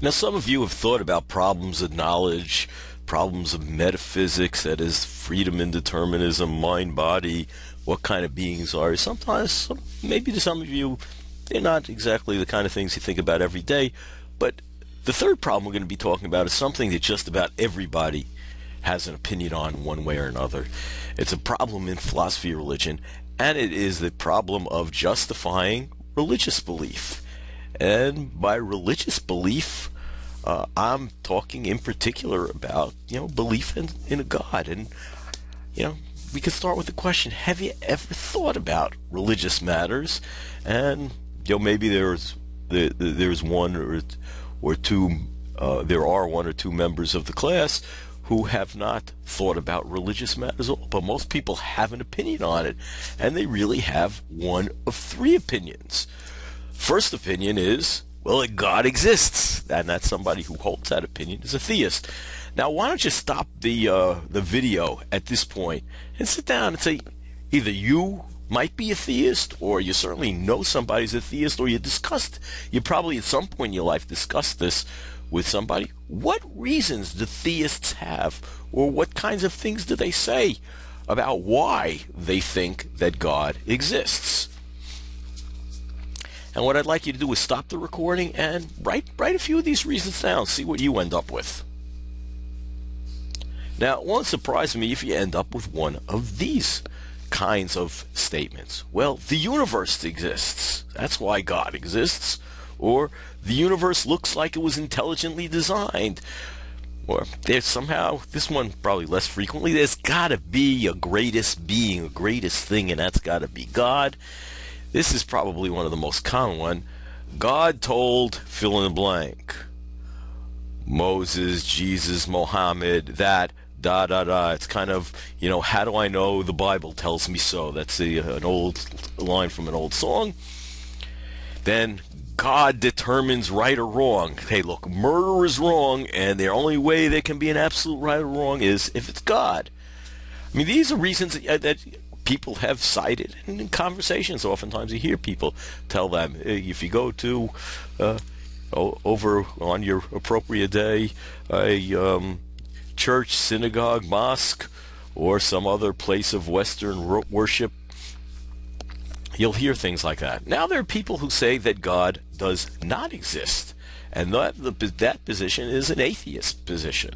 Now, some of you have thought about problems of knowledge, problems of metaphysics, that is, freedom and determinism, mind, body, what kind of beings are. Sometimes, maybe to some of you, they're not exactly the kind of things you think about every day. But the third problem we're going to be talking about is something that just about everybody has an opinion on one way or another. It's a problem in philosophy of religion, and it is the problem of justifying religious belief. And by religious belief, I'm talking in particular about, belief in a God. And, we can start with the question, have you ever thought about religious matters? And, maybe there's one or two, there are one or two members of the class who have not thought about religious matters at all. But most people have an opinion on it, and they really have one of three opinions. First opinion is, well, that God exists, and that somebody who holds that opinion is a theist. Now, why don't you stop the video at this point and sit down and say, either you might be a theist, or you certainly know somebody's a theist, or you probably at some point in your life discussed this with somebody. What reasons do theists have, or what kinds of things do they say about why they think that God exists? And what I'd like you to do is stop the recording and write a few of these reasons down, see what you end up with. Now, it won't surprise me if you end up with one of these kinds of statements. Well, the universe exists. That's why God exists. Or the universe looks like it was intelligently designed. Or there's somehow, this one probably less frequently, there's got to be a greatest being, a greatest thing, and that's got to be God. This is probably one of the most common one. God told fill in the blank. Moses, Jesus, Mohammed, that, da, da, da. It's kind of, how do I know? The Bible tells me so. That's an old line from an old song. Then God determines right or wrong. Hey, look, murder is wrong, and the only way there can be an absolute right or wrong is if it's God. I mean, these are reasons that people have cited in conversations. Oftentimes you hear people tell them, if you go to over on your appropriate day a church, synagogue, mosque, or some other place of Western worship, you'll hear things like that. Now there are people who say that God does not exist, and that position is an atheist position.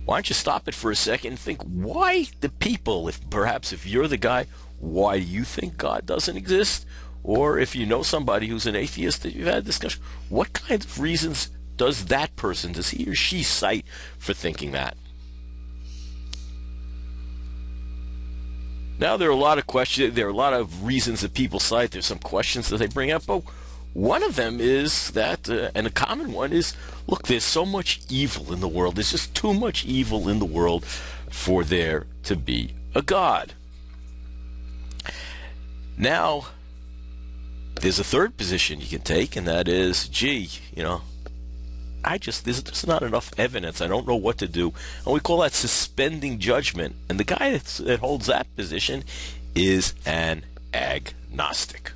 Why don't you stop it for a second and think, why the people, if you're the guy, why do you think God doesn't exist? Or if you know somebody who's an atheist that you've had a discussion, what kinds of reasons does he or she cite for thinking that? Now there are a lot of reasons that people cite. There's some questions that they bring up, but one of them is that, and a common one is, look, there's so much evil in the world. There's just too much evil in the world for there to be a God. Now, there's a third position you can take, and that is, there's just not enough evidence. I don't know what to do. And we call that suspending judgment. And the guy that holds that position is an agnostic.